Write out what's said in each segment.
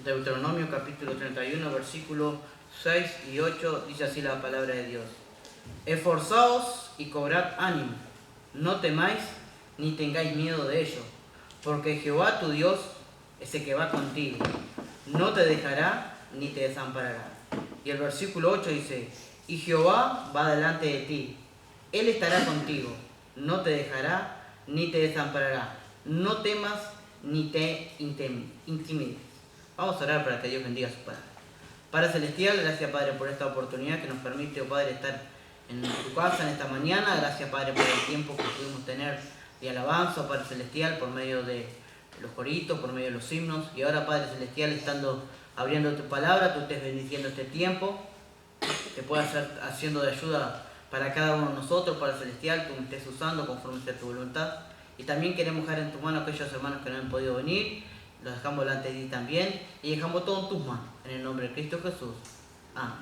Deuteronomio capítulo 31, versículos 6 y 8, dice así la palabra de Dios. Esforzaos y cobrad ánimo, no temáis ni tengáis miedo de ellos, porque Jehová tu Dios es el que va contigo, no te dejará ni te desamparará. Y el versículo 8 dice, y Jehová va delante de ti, Él estará contigo, no te dejará ni te desamparará, no temas ni te intimides. Vamos a orar para que Dios bendiga a su Padre. Padre Celestial, gracias Padre por esta oportunidad que nos permite, oh Padre, estar en tu casa en esta mañana. Gracias Padre por el tiempo que pudimos tener de alabanza, Padre Celestial, por medio de los coritos, por medio de los himnos. Y ahora Padre Celestial, abriendo tu palabra, tú estés bendiciendo este tiempo, que pueda ser haciendo de ayuda para cada uno de nosotros, Padre Celestial, tú me estés usando conforme sea tu voluntad. Y también queremos dejar en tus manos a aquellos hermanos que no han podido venir. Los dejamos delante de ti también y dejamos todo en tus manos, en el nombre de Cristo Jesús. Amén.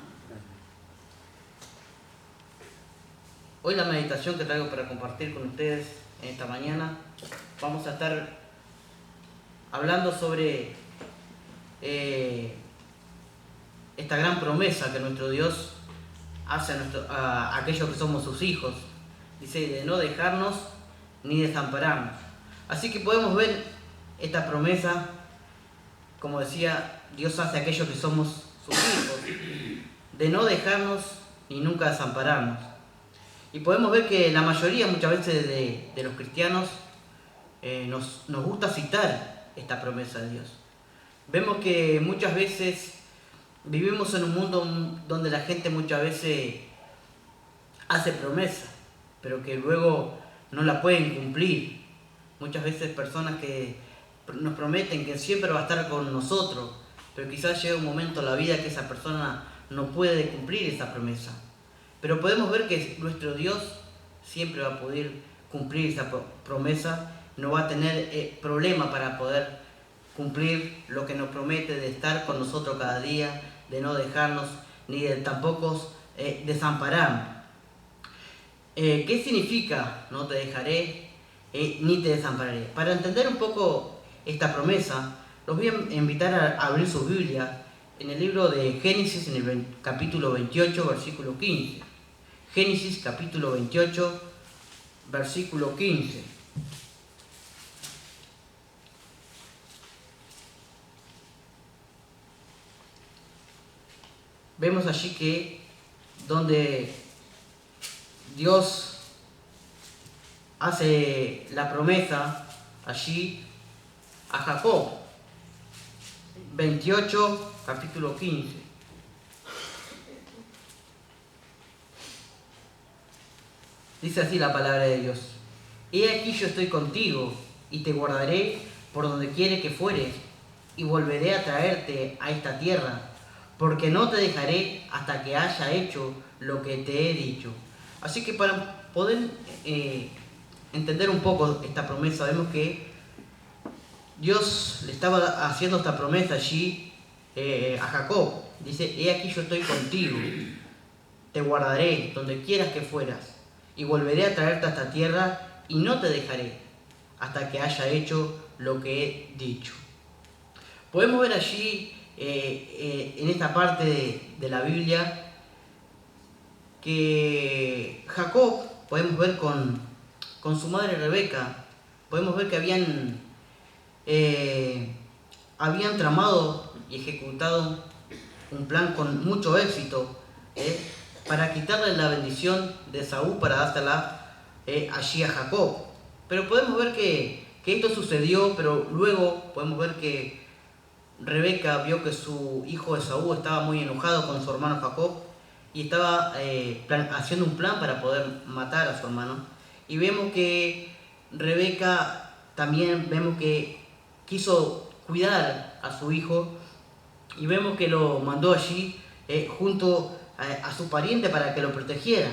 Hoy la meditación que traigo para compartir con ustedes en esta mañana, vamos a estar hablando sobre esta gran promesa que nuestro Dios hace a aquellos que somos sus hijos. Dice, de no dejarnos ni desampararnos. Así que podemos ver esta promesa, como decía, Dios hace a aquellos que somos sus hijos, de no dejarnos ni nunca desampararnos. Y podemos ver que la mayoría, muchas veces, de los cristianos nos gusta citar esta promesa de Dios. Vemos que muchas veces vivimos en un mundo donde la gente muchas veces hace promesas, pero que luego no la pueden cumplir. Muchas veces personas que nos prometen que siempre va a estar con nosotros, pero quizás llegue un momento en la vida que esa persona no puede cumplir esa promesa. Pero podemos ver que nuestro Dios siempre va a poder cumplir esa promesa, no va a tener problema para poder cumplir lo que nos promete de estar con nosotros cada día, de no dejarnos ni de tampoco desampararnos. ¿Qué significa no te dejaré ni te desampararé? Para entender un poco esta promesa, los voy a invitar a abrir sus Biblias en el libro de Génesis, en el capítulo 28, versículo 15. Génesis, capítulo 28, versículo 15. Vemos allí que donde Dios hace la promesa allí a Jacob, 28, capítulo 15. Dice así la palabra de Dios. He aquí yo estoy contigo y te guardaré por donde quiere que fueres y volveré a traerte a esta tierra, porque no te dejaré hasta que haya hecho lo que te he dicho. Así que para poder entender un poco esta promesa, vemos que Dios le estaba haciendo esta promesa allí a Jacob. Dice, he aquí yo estoy contigo, te guardaré donde quieras que fueras y volveré a traerte a esta tierra y no te dejaré hasta que haya hecho lo que he dicho. Podemos ver allí en esta parte de la Biblia que Jacob, podemos ver con su madre Rebeca, podemos ver que habían tramado y ejecutado un plan con mucho éxito para quitarle la bendición de Esaú para dársela allí a Jacob. Pero podemos ver que esto sucedió, pero luego podemos ver que Rebeca vio que su hijo Esaú estaba muy enojado con su hermano Jacob y estaba haciendo un plan para poder matar a su hermano. Y vemos que Rebeca también quiso cuidar a su hijo y vemos que lo mandó allí junto a su pariente para que lo protegiera.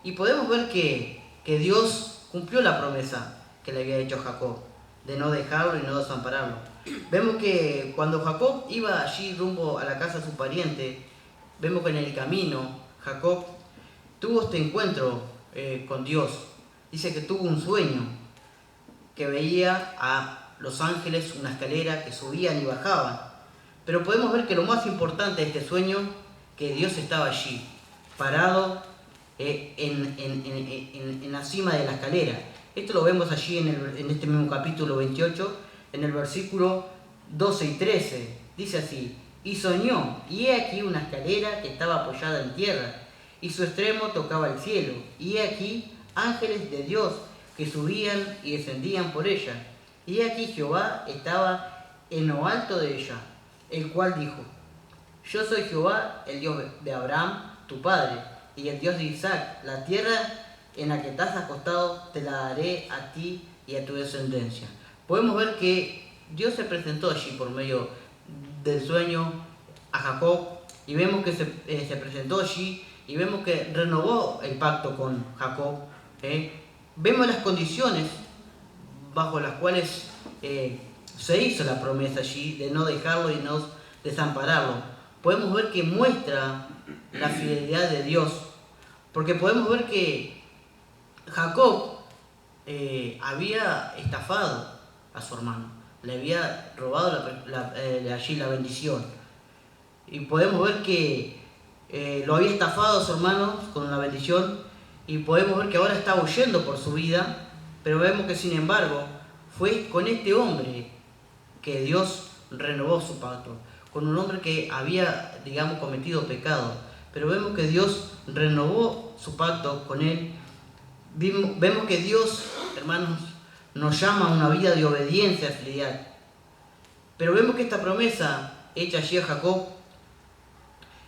Y podemos ver que Dios cumplió la promesa que le había hecho a Jacob, de no dejarlo y no desampararlo. Vemos que cuando Jacob iba allí rumbo a la casa de su pariente, vemos que en el camino Jacob tuvo este encuentro con Dios. Dice que tuvo un sueño, que veía a los ángeles, una escalera que subían y bajaban. Pero podemos ver que lo más importante de este sueño, que Dios estaba allí, parado en la cima de la escalera. Esto lo vemos allí en este mismo capítulo 28, en el versículo 12 y 13. Dice así: y soñó, y he aquí una escalera que estaba apoyada en tierra, y su extremo tocaba el cielo, y he aquí ángeles de Dios que subían y descendían por ella. Y he aquí Jehová estaba en lo alto de ella, el cual dijo: yo soy Jehová, el Dios de Abraham, tu padre, y el Dios de Isaac. La tierra en la que estás acostado te la daré a ti y a tu descendencia. Podemos ver que Dios se presentó allí por medio del sueño a Jacob, y vemos que se presentó allí, y vemos que renovó el pacto con Jacob. Vemos las condiciones bajo las cuales se hizo la promesa allí de no dejarlo y no desampararlo. Podemos ver que muestra la fidelidad de Dios, porque podemos ver que Jacob había estafado a su hermano, le había robado allí la bendición, y podemos ver que lo había estafado a su hermano con la bendición, y podemos ver que ahora está huyendo por su vida. Pero vemos que sin embargo fue con este hombre que Dios renovó su pacto, con un hombre que había, cometido pecado, pero vemos que Dios renovó su pacto con él. Vemos que Dios, hermanos, nos llama a una vida de obediencia, fidelidad. Pero vemos que esta promesa hecha allí a Jacob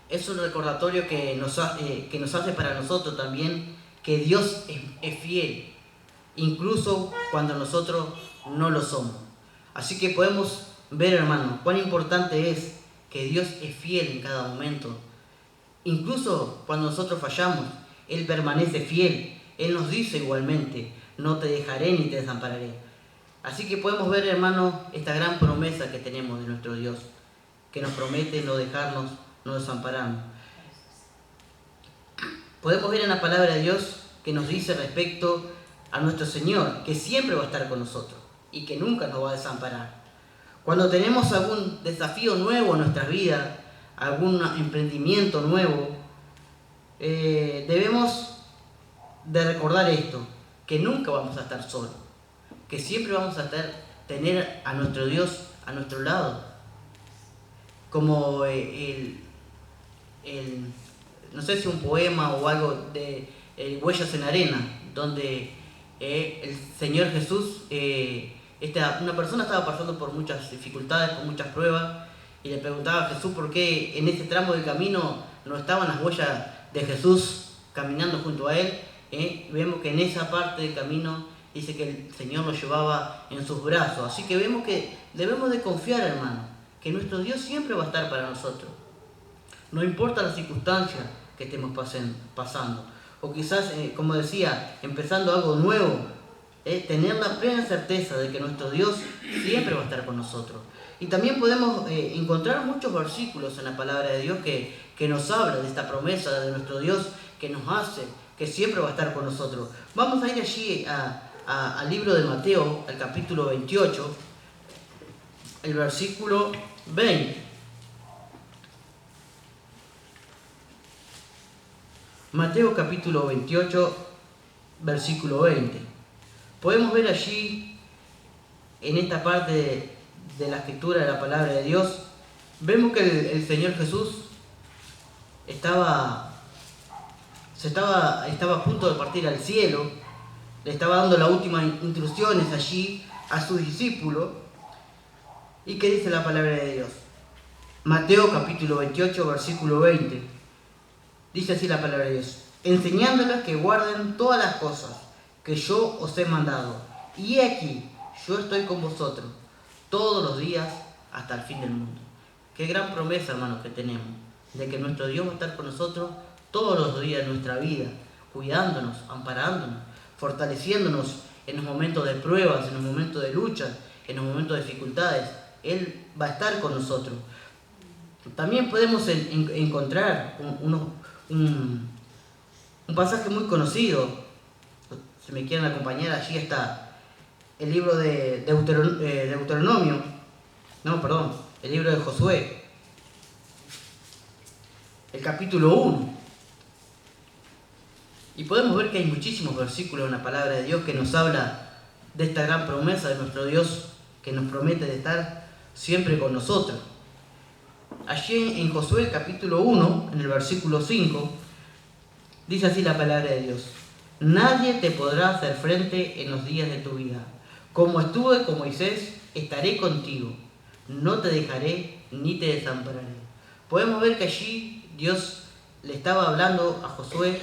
es un recordatorio que nos hace para nosotros también que Dios es fiel, incluso cuando nosotros no lo somos. Así que podemos ver, hermanos, cuán importante es que Dios es fiel en cada momento. Incluso cuando nosotros fallamos, Él permanece fiel. Él nos dice igualmente: no te dejaré ni te desampararé. Así que podemos ver, hermanos, esta gran promesa que tenemos de nuestro Dios, que nos promete no dejarnos, no desampararnos. Podemos ver en la palabra de Dios que nos dice respecto a nuestro Señor, que siempre va a estar con nosotros y que nunca nos va a desamparar. Cuando tenemos algún desafío nuevo en nuestras vidas, algún emprendimiento nuevo, debemos de recordar esto, que nunca vamos a estar solos, que siempre vamos a tener a nuestro Dios a nuestro lado. Como no sé si un poema o algo de Huellas en Arena, donde el Señor Jesús, una persona estaba pasando por muchas dificultades, por muchas pruebas, y le preguntaba a Jesús por qué en ese tramo del camino no estaban las huellas de Jesús caminando junto a él. Vemos que en esa parte del camino dice que el Señor lo llevaba en sus brazos. Así que vemos que debemos de confiar, hermano, que nuestro Dios siempre va a estar para nosotros. No importa las circunstancias que estemos pasando. O quizás, como decía, empezando algo nuevo, tener la plena certeza de que nuestro Dios siempre va a estar con nosotros. Y también podemos encontrar muchos versículos en la palabra de Dios que nos habla de esta promesa de nuestro Dios, que nos hace que siempre va a estar con nosotros. Vamos a ir allí al libro de Mateo, al capítulo 28, el versículo 20. Mateo capítulo 28, versículo 20. Podemos ver allí, en esta parte de la escritura de la palabra de Dios, vemos que el Señor Jesús estaba a punto de partir al cielo. Le estaba dando las últimas instrucciones allí a sus discípulos. ¿Y qué dice la palabra de Dios? Mateo capítulo 28, versículo 20. Dice así la palabra de Dios: enseñándoles que guarden todas las cosas que yo os he mandado. Y he aquí, yo estoy con vosotros todos los días hasta el fin del mundo. Qué gran promesa, hermanos, que tenemos, de que nuestro Dios va a estar con nosotros todos los días de nuestra vida, cuidándonos, amparándonos, fortaleciéndonos en los momentos de pruebas, en los momentos de lucha, en los momentos de dificultades. Él va a estar con nosotros. También podemos encontrar Un pasaje muy conocido, si me quieren acompañar, allí está el libro de Deuteronomio, el libro de Josué, el capítulo 1. Y podemos ver que hay muchísimos versículos en la palabra de Dios que nos habla de esta gran promesa de nuestro Dios que nos promete de estar siempre con nosotros. Allí en Josué, el capítulo 1, en el versículo 5, dice así la palabra de Dios: nadie te podrá hacer frente en los días de tu vida. Como estuve con Moisés, estaré contigo. No te dejaré ni te desampararé. Podemos ver que allí Dios le estaba hablando a Josué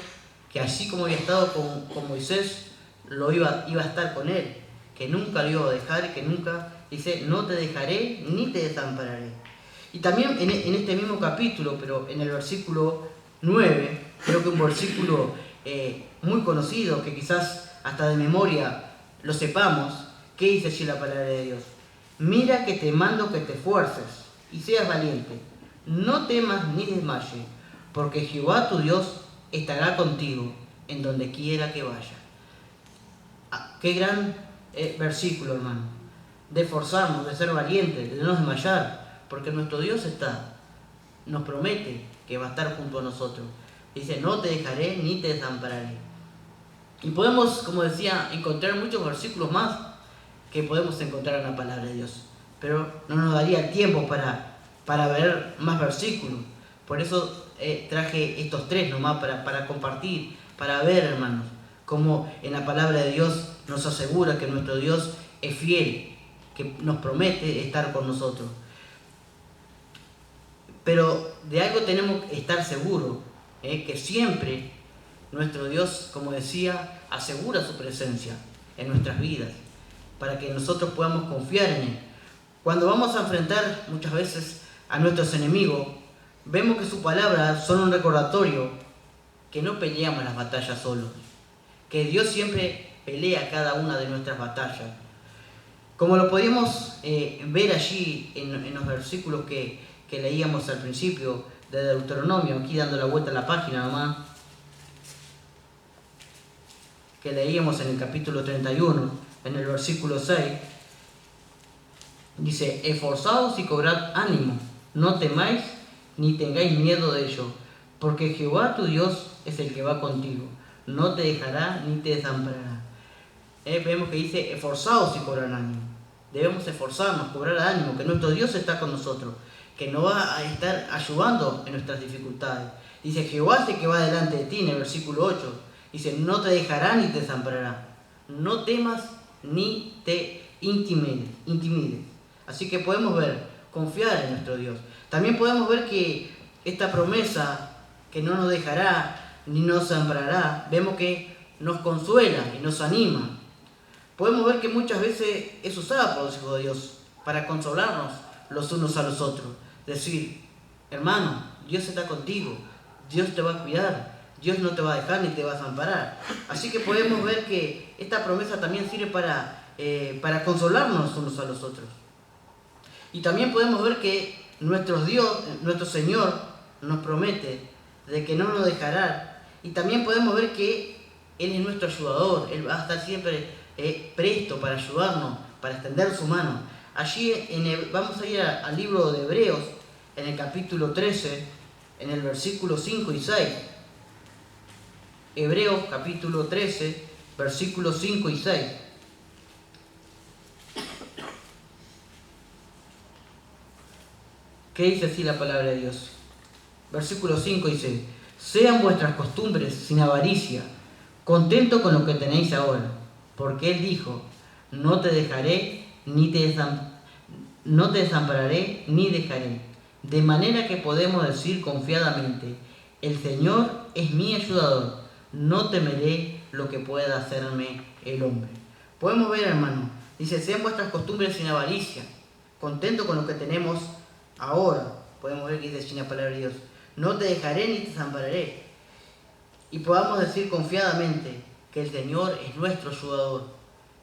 que así como había estado con Moisés, iba a estar con él, que nunca lo iba a dejar, que nunca, dice, no te dejaré ni te desampararé. Y también en este mismo capítulo, pero en el versículo 9, creo que un versículo muy conocido, que quizás hasta de memoria lo sepamos, ¿qué dice allí la palabra de Dios? Mira que te mando que te esfuerces y seas valiente, no temas ni desmayes, porque Jehová tu Dios estará contigo en donde quiera que vaya. Qué gran versículo, hermano, de esforzarnos, de ser valientes, de no desmayar, porque nuestro Dios nos promete que va a estar junto a nosotros. Dice, no te dejaré ni te desampararé. Y podemos, como decía, encontrar muchos versículos más que podemos encontrar en la palabra de Dios, pero no nos daría el tiempo para ver más versículos. Por eso traje estos 3 nomás para compartir, para ver, hermanos, cómo en la palabra de Dios nos asegura que nuestro Dios es fiel, que nos promete estar con nosotros. Pero de algo tenemos que estar seguros, que siempre nuestro Dios, como decía, asegura su presencia en nuestras vidas, para que nosotros podamos confiar en Él. Cuando vamos a enfrentar muchas veces a nuestros enemigos, vemos que sus palabras son un recordatorio que no peleamos las batallas solos, que Dios siempre pelea cada una de nuestras batallas. Como lo podíamos ver allí en los versículos que leíamos al principio de Deuteronomio, aquí dando la vuelta a la página nomás, que leíamos en el capítulo 31, en el versículo 6, dice, esforzaos y cobrad ánimo, no temáis ni tengáis miedo de ello, porque Jehová tu Dios es el que va contigo, no te dejará ni te desamparará. Vemos que dice, esforzaos y cobrad ánimo. Debemos esforzarnos, cobrar ánimo, que nuestro Dios está con nosotros, que nos va a estar ayudando en nuestras dificultades. Dice, Jehová es el que va delante de ti, en el versículo 8. Dice, no te dejará ni te desamparará. No temas ni te intimides. Así que podemos ver, confiar en nuestro Dios. También podemos ver que esta promesa, que no nos dejará ni nos desamparará, vemos que nos consuela y nos anima. Podemos ver que muchas veces es usada por los hijos de Dios para consolarnos los unos a los otros. Decir, hermano, Dios está contigo, Dios te va a cuidar, Dios no te va a dejar ni te va a desamparar. Así que podemos ver que esta promesa también sirve para consolarnos unos a los otros. Y también podemos ver que nuestro Dios, nuestro Señor, nos promete de que no nos dejará. Y también podemos ver que Él es nuestro ayudador, Él va a estar siempre presto para ayudarnos, para extender su mano. Allí vamos a ir al libro de Hebreos, en el capítulo 13, en el versículo 5 y 6. Hebreos capítulo 13, versículos 5 y 6. ¿Qué dice así la palabra de Dios? Versículo 5 dice, sean vuestras costumbres sin avaricia, contento con lo que tenéis ahora, porque Él dijo, no te dejaré, no te desampararé, ni dejaré. De manera que podemos decir confiadamente, el Señor es mi ayudador, no temeré lo que pueda hacerme el hombre. Podemos ver, hermano, dice, sean vuestras costumbres sin avaricia, contento con lo que tenemos ahora. Podemos ver que dice en la palabra de Dios, no te dejaré ni te desampararé. Y podamos decir confiadamente que el Señor es nuestro ayudador.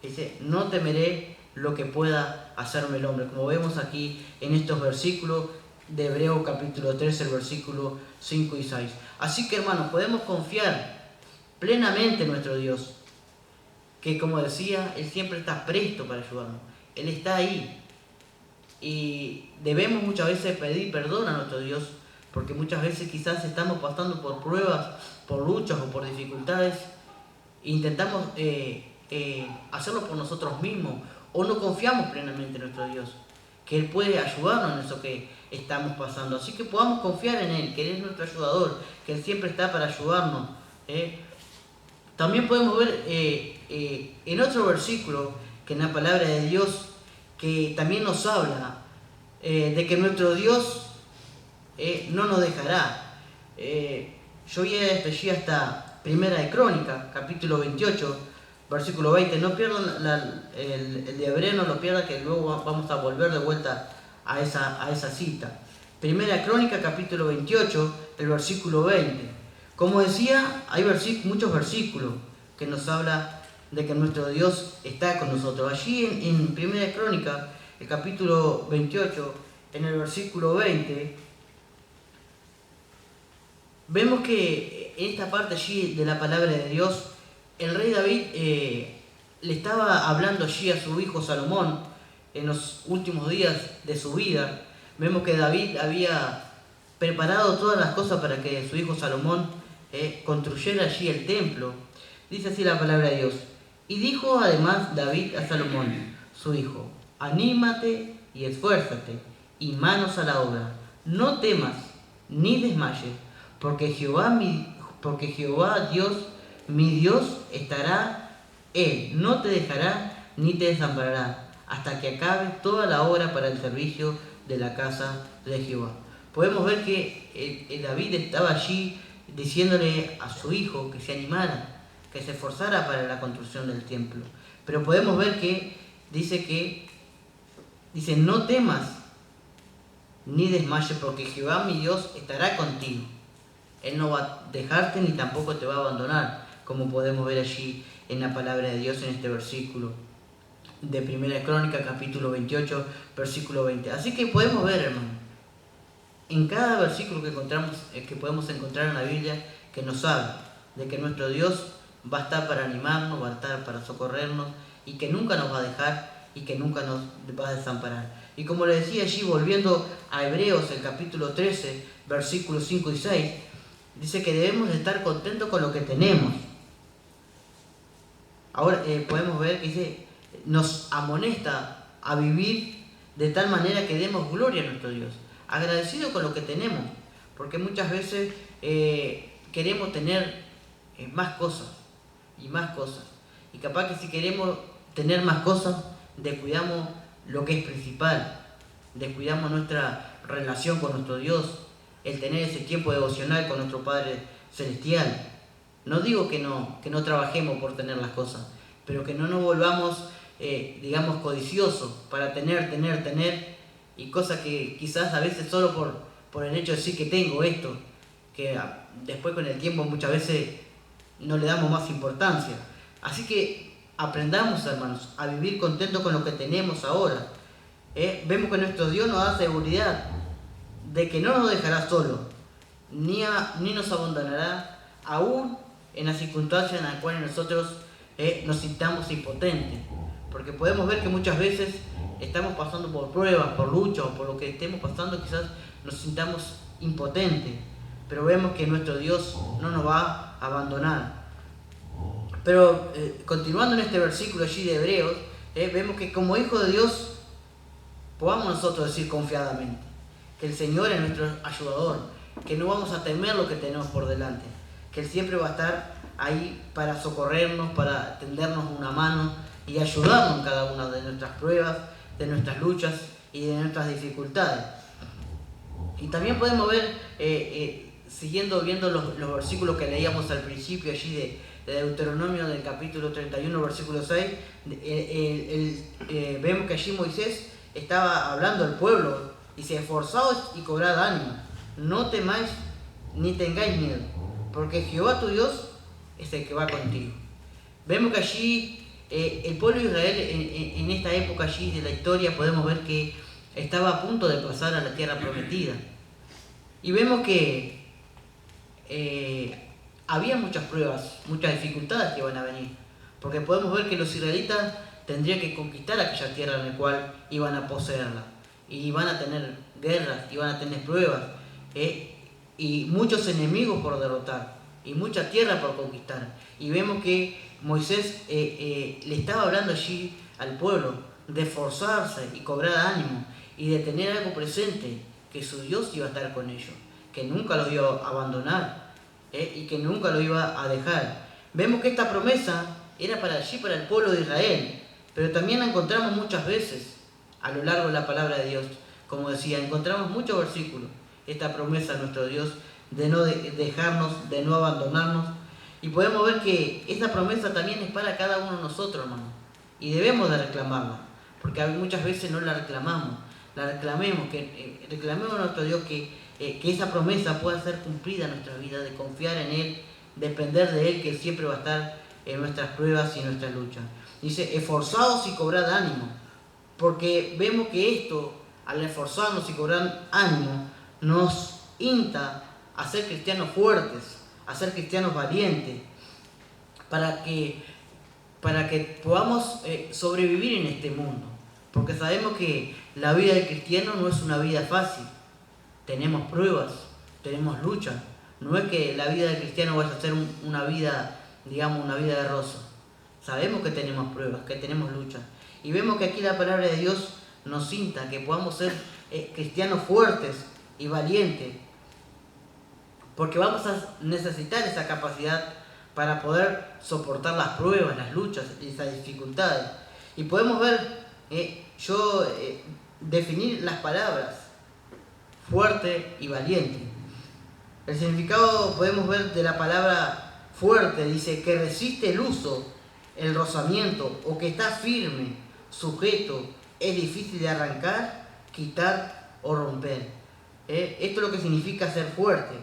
Dice, no temeré lo que pueda hacerme el hombre. Como vemos aquí en estos versículos de Hebreos capítulo 13, el versículo 5 y 6. Así que, hermanos, podemos confiar plenamente nuestro Dios, que como decía, Él siempre está presto para ayudarnos. Él está ahí. Y debemos muchas veces pedir perdón a nuestro Dios, porque muchas veces quizás estamos pasando por pruebas, por luchas o por dificultades, e intentamos hacerlo por nosotros mismos, o no confiamos plenamente en nuestro Dios, que Él puede ayudarnos en eso que estamos pasando. Así que podamos confiar en Él, que Él es nuestro ayudador, que Él siempre está para ayudarnos. También podemos ver en otro versículo, que en la palabra de Dios, que también nos habla de que nuestro Dios no nos dejará. Yo voy a allí hasta Primera de Crónica, capítulo 28, versículo 20. No pierdan el de Hebreo, no lo pierdan, que luego vamos a volver de vuelta a esa cita. Primera de Crónica, capítulo 28, el versículo 20. Como decía, hay muchos versículos que nos habla de que nuestro Dios está con nosotros. Allí en Primera de Crónica, el capítulo 28, en el versículo 20, vemos que en esta parte allí de la palabra de Dios, el rey David le estaba hablando allí a su hijo Salomón en los últimos días de su vida. Vemos que David había preparado todas las cosas para que su hijo Salomón construyera allí el templo. Dice así la palabra de Dios. Y dijo además David a Salomón, su hijo: anímate y esfuérzate, y manos a la obra. No temas ni desmayes, porque Jehová Dios, mi Dios, estará Él. No te dejará ni te desamparará, hasta que acabe toda la obra para el servicio de la casa de Jehová. Podemos ver que David estaba allí diciéndole a su hijo que se animara, que se esforzara para la construcción del templo. Pero podemos ver que dice, no temas ni desmayes, porque Jehová mi Dios estará contigo. Él no va a dejarte ni tampoco te va a abandonar, como podemos ver allí en la palabra de Dios en este versículo de Primera Crónica, capítulo 28, versículo 20. Así que podemos ver, hermano, en cada versículo que podemos encontrar en la Biblia, que nos habla de que nuestro Dios va a estar para animarnos, va a estar para socorrernos, y que nunca nos va a dejar y que nunca nos va a desamparar. Y como le decía allí, volviendo a Hebreos, el capítulo 13, versículos 5 y 6, dice que debemos de estar contentos con lo que tenemos. Ahora podemos ver que dice, nos amonesta a vivir de tal manera que demos gloria a nuestro Dios, agradecido con lo que tenemos, porque muchas veces queremos tener más cosas y más cosas, y capaz que si queremos tener más cosas, descuidamos lo que es principal, descuidamos nuestra relación con nuestro Dios, el tener ese tiempo devocional con nuestro Padre Celestial. No digo que no trabajemos por tener las cosas, pero que no nos volvamos, codiciosos para tener, y cosas que quizás a veces solo por el hecho de decir que tengo esto, que después con el tiempo muchas veces no le damos más importancia. Así que aprendamos, hermanos, a vivir contentos con lo que tenemos ahora. Vemos que nuestro Dios nos da seguridad de que no nos dejará solo, ni nos abandonará, aún en las circunstancias en las cuales nosotros nos sintamos impotentes. Porque podemos ver que muchas veces estamos pasando por pruebas, por luchas, o por lo que estemos pasando, quizás nos sintamos impotentes. Pero vemos que nuestro Dios no nos va a abandonar. Pero continuando en este versículo allí de Hebreos, vemos que como hijos de Dios podamos nosotros decir confiadamente que el Señor es nuestro ayudador, que no vamos a temer lo que tenemos por delante, que Él siempre va a estar ahí para socorrernos, para tendernos una mano y ayudarnos en cada una de nuestras pruebas, de nuestras luchas y de nuestras dificultades. Y también podemos ver, siguiendo viendo los versículos que leíamos al principio allí de Deuteronomio del capítulo 31, versículo 6, vemos que allí Moisés estaba hablando al pueblo y se esforzaos y cobrad ánimo, no temáis ni tengáis miedo, porque Jehová tu Dios es el que va contigo. Vemos que allí el pueblo de Israel en esta época allí de la historia podemos ver que estaba a punto de pasar a la tierra prometida. Y vemos que había muchas pruebas, muchas dificultades que iban a venir. Porque podemos ver que los israelitas tendrían que conquistar aquella tierra en la cual iban a poseerla. Y iban a tener guerras, iban a tener pruebas, y muchos enemigos por derrotar, y mucha tierra por conquistar. Y vemos que Moisés le estaba hablando allí al pueblo de esforzarse y cobrar ánimo, y de tener algo presente, que su Dios iba a estar con ellos, que nunca los iba a abandonar, y que nunca lo iba a dejar. Vemos que esta promesa era para allí, para el pueblo de Israel, pero también la encontramos muchas veces a lo largo de la palabra de Dios. Como decía, encontramos muchos versículos, esta promesa de nuestro Dios de no dejarnos, de no abandonarnos, y podemos ver que esta promesa también es para cada uno de nosotros, hermanos, y debemos de reclamarla, porque muchas veces no la reclamamos. Reclamemos a nuestro Dios que esa promesa pueda ser cumplida en nuestra vida, de confiar en Él, depender de Él, que Él siempre va a estar en nuestras pruebas y en nuestras luchas. Dice, esforzados y cobrad ánimo, porque vemos que esto, al esforzarnos y cobrar ánimo, nos insta a ser cristianos fuertes, a ser cristianos valientes, para que podamos sobrevivir en este mundo. Porque sabemos que la vida del cristiano no es una vida fácil. Tenemos pruebas, tenemos luchas. No es que la vida del cristiano vaya a ser una vida, digamos, una vida de rosa. Sabemos que tenemos pruebas, que tenemos luchas. Y vemos que aquí la palabra de Dios nos insta que podamos ser cristianos fuertes y valientes, porque vamos a necesitar esa capacidad para poder soportar las pruebas, las luchas y esas dificultades. Y podemos ver, definir las palabras fuerte y valiente. El significado podemos ver de la palabra fuerte, dice que resiste el uso, el rozamiento, o que está firme, sujeto, es difícil de arrancar, quitar o romper. Esto es lo que significa ser fuerte.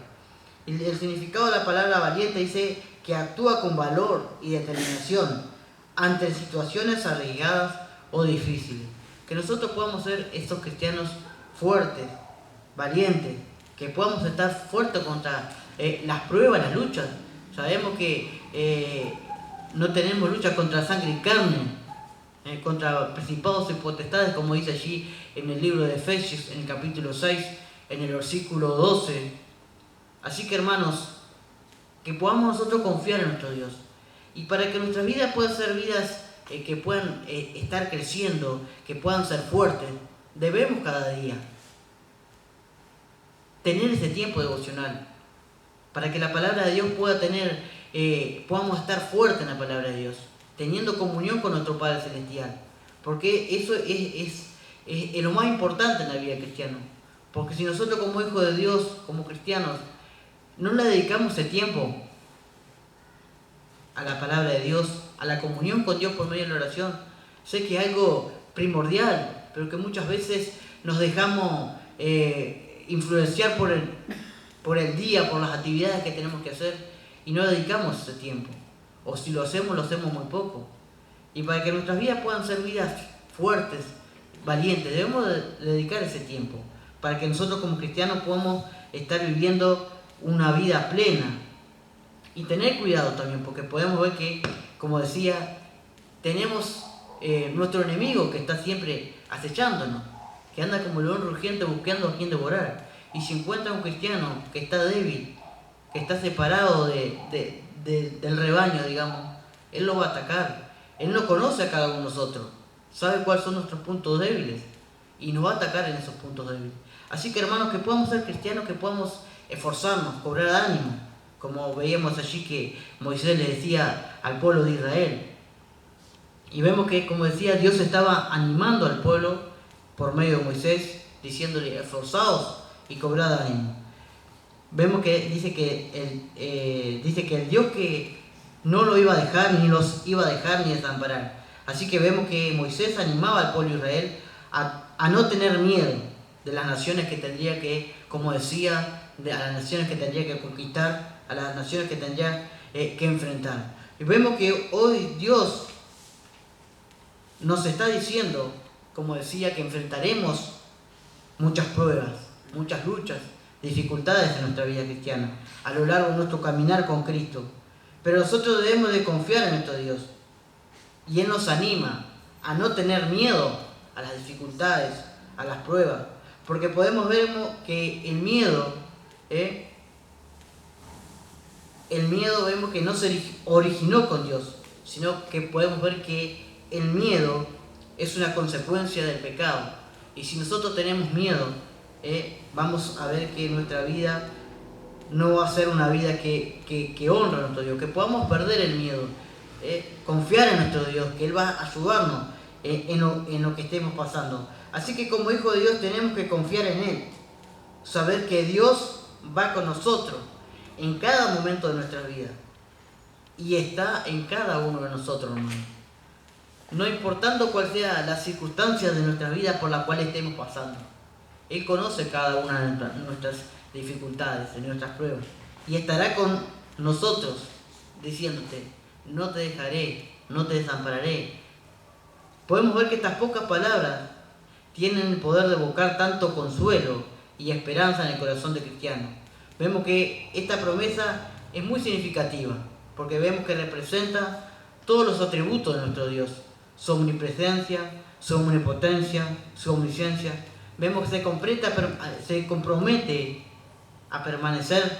El significado de la palabra valiente dice que actúa con valor y determinación ante situaciones arriesgadas o difíciles. Que nosotros podamos ser estos cristianos fuertes, valientes, que podamos estar fuertes contra las pruebas, las luchas. Sabemos que no tenemos lucha contra sangre y carne, contra principados y potestades, como dice allí en el libro de Efesios, en el capítulo 6, en el versículo 12. Así que, hermanos, que podamos nosotros confiar en nuestro Dios. Y para que nuestras vidas puedan ser vidas que puedan estar creciendo, que puedan ser fuertes, debemos cada día tener ese tiempo devocional, para que la palabra de Dios pueda podamos estar fuertes en la palabra de Dios, teniendo comunión con nuestro Padre Celestial, porque eso es lo más importante en la vida cristiana. Porque si nosotros como hijos de Dios, como cristianos, no le dedicamos ese tiempo a la palabra de Dios, a la comunión con Dios por medio de la oración, sé que es algo primordial, pero que muchas veces nos dejamos influenciar por el día, por las actividades que tenemos que hacer, y no dedicamos ese tiempo. O si lo hacemos muy poco. Y para que nuestras vidas puedan ser vidas fuertes, valientes, debemos dedicar ese tiempo, para que nosotros como cristianos podamos estar viviendo una vida plena. Y tener cuidado también, porque podemos ver que, como decía, tenemos nuestro enemigo que está siempre acechándonos, que anda como león rugiente buscando a quien devorar. Y si encuentra un cristiano que está débil, que está separado del rebaño, digamos, él lo va a atacar. Él no conoce a cada uno de nosotros, sabe cuáles son nuestros puntos débiles y nos va a atacar en esos puntos débiles. Así que, hermanos, que podamos ser cristianos, que podamos esforzarnos, cobrar ánimo, como veíamos allí que Moisés le decía al pueblo de Israel. Y vemos que, como decía, Dios estaba animando al pueblo por medio de Moisés, diciéndole, esforzaos y cobrad ánimo. Vemos que dice que el Dios que no lo iba a dejar, ni los iba a dejar ni desamparar. Así que vemos que Moisés animaba al pueblo de Israel a no tener miedo de las naciones que tendría que, como decía, a las naciones que tendría que conquistar, a las naciones que tendría que enfrentar. Y vemos que hoy Dios nos está diciendo, como decía, que enfrentaremos muchas pruebas, muchas luchas, dificultades en nuestra vida cristiana, a lo largo de nuestro caminar con Cristo. Pero nosotros debemos de confiar en nuestro Dios. Y Él nos anima a no tener miedo a las dificultades, a las pruebas. Porque podemos ver que el miedo vemos que no se originó con Dios, sino que podemos ver que el miedo es una consecuencia del pecado. Y si nosotros tenemos miedo, vamos a ver que nuestra vida no va a ser una vida que honra a nuestro Dios, que podamos perder el miedo, confiar en nuestro Dios, que Él va a ayudarnos en lo que estemos pasando. Así que como hijos de Dios tenemos que confiar en Él, saber que Dios va con nosotros en cada momento de nuestra vida y está en cada uno de nosotros, hermano. No importando cuál sea las circunstancias de nuestra vida por las cuales estemos pasando, Él conoce cada una de nuestras dificultades, de nuestras pruebas, y estará con nosotros diciéndote: no te dejaré, no te desampararé. Podemos ver que estas pocas palabras tienen el poder de evocar tanto consuelo y esperanza en el corazón del cristiano. Vemos que esta promesa es muy significativa, porque vemos que representa todos los atributos de nuestro Dios: su omnipresencia, su omnipotencia, su omnisciencia. Vemos que se compromete a permanecer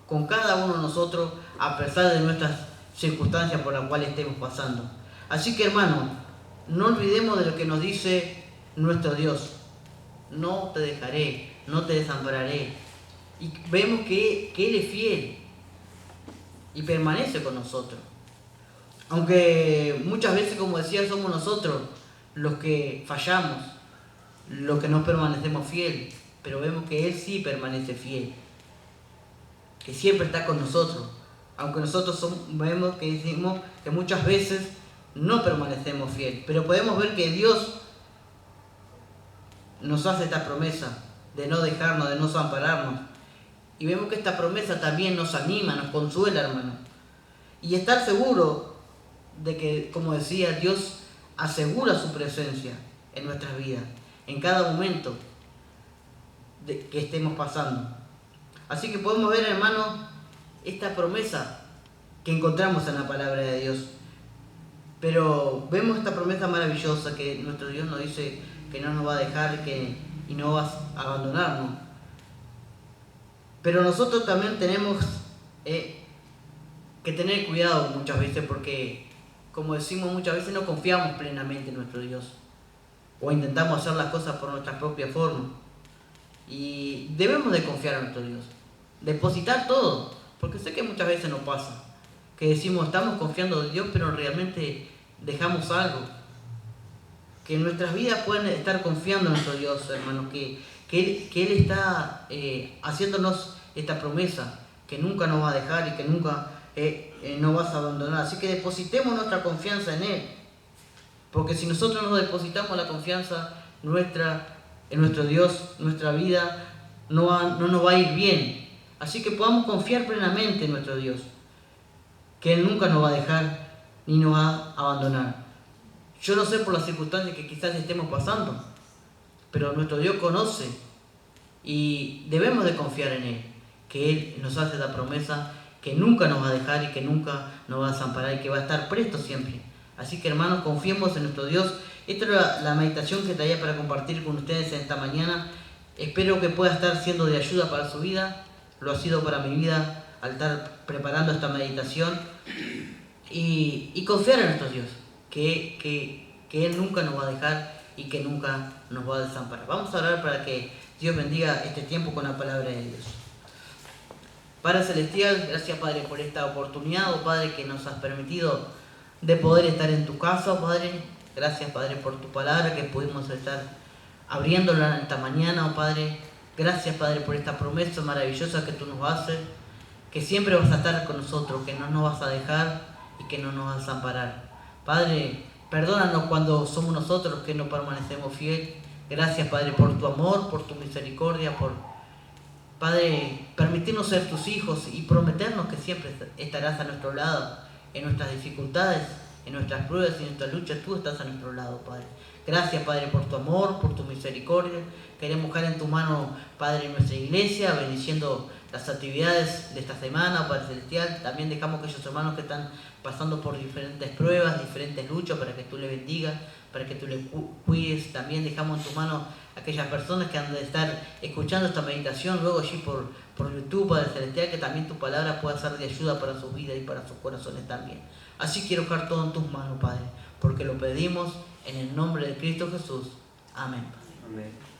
con cada uno de nosotros a pesar de nuestras circunstancias por las cuales estemos pasando. Así que, hermano, no olvidemos de lo que nos dice nuestro Dios: no te dejaré, no te desampararé. Y vemos que Él es fiel y permanece con nosotros. Aunque muchas veces, como decía, somos nosotros los que fallamos, los que no permanecemos fiel, pero vemos que Él sí permanece fiel, que siempre está con nosotros. Aunque nosotros vemos que decimos que muchas veces no permanecemos fiel, pero podemos ver que Dios nos hace esta promesa de no dejarnos, de no desampararnos. Y vemos que esta promesa también nos anima, nos consuela, hermano. Y estar seguro de que, como decía, Dios asegura su presencia en nuestras vidas, en cada momento que estemos pasando. Así que podemos ver, hermano, esta promesa que encontramos en la palabra de Dios. Pero vemos esta promesa maravillosa que nuestro Dios nos dice que no nos va a dejar y no va a abandonarnos. Pero nosotros también tenemos que tener cuidado muchas veces, porque, como decimos, muchas veces no confiamos plenamente en nuestro Dios, o intentamos hacer las cosas por nuestra propia forma. Y debemos de confiar en nuestro Dios, depositar todo, porque sé que muchas veces nos pasa, que decimos estamos confiando en Dios, pero realmente dejamos algo. Que en nuestras vidas pueden estar confiando en nuestro Dios, hermanos, que Él está haciéndonos esta promesa, que nunca nos va a dejar y que nunca nos va a abandonar. Así que depositemos nuestra confianza en Él, porque si nosotros no depositamos la confianza nuestra en nuestro Dios, nuestra vida no nos va a ir bien. Así que podamos confiar plenamente en nuestro Dios, que Él nunca nos va a dejar ni nos va a abandonar. Yo no sé por las circunstancias que quizás estemos pasando, pero nuestro Dios conoce y debemos de confiar en Él, que Él nos hace la promesa que nunca nos va a dejar y que nunca nos va a desamparar y que va a estar presto siempre. Así que, hermanos, confiemos en nuestro Dios. Esta era la meditación que traía para compartir con ustedes en esta mañana. Espero que pueda estar siendo de ayuda para su vida. Lo ha sido para mi vida al estar preparando esta meditación. Y confiar en nuestro Dios, que Él nunca nos va a dejar y que nunca nos va a desamparar. Vamos a orar para que Dios bendiga este tiempo con la palabra de Dios. Padre Celestial, gracias, Padre, por esta oportunidad, oh Padre, que nos has permitido de poder estar en tu casa, oh Padre. Gracias, Padre, por tu palabra que pudimos estar abriéndola esta mañana, oh Padre. Gracias, Padre, por esta promesa maravillosa que tú nos haces, que siempre vas a estar con nosotros, que no nos vas a dejar y que no nos vas a desamparar. Padre, perdónanos cuando somos nosotros los que no permanecemos fieles. Gracias, Padre, por tu amor, por tu misericordia, por, Padre, permitirnos ser tus hijos y prometernos que siempre estarás a nuestro lado en nuestras dificultades en nuestras pruebas y en nuestras luchas, tú estás a nuestro lado, Padre. Gracias, Padre, por tu amor, por tu misericordia. Queremos dejar en tu mano, Padre, nuestra iglesia, bendiciendo las actividades de esta semana, Padre Celestial. También dejamos aquellos hermanos que están pasando por diferentes pruebas, diferentes luchas, para que tú les bendigas, para que tú les cuides. También dejamos en tu mano aquellas personas que han de estar escuchando esta meditación luego allí por YouTube, Padre Celestial, que también tu palabra pueda ser de ayuda para sus vidas y para sus corazones también. Así quiero dejar todo en tus manos, Padre, porque lo pedimos en el nombre de Cristo Jesús. Amén. Amén.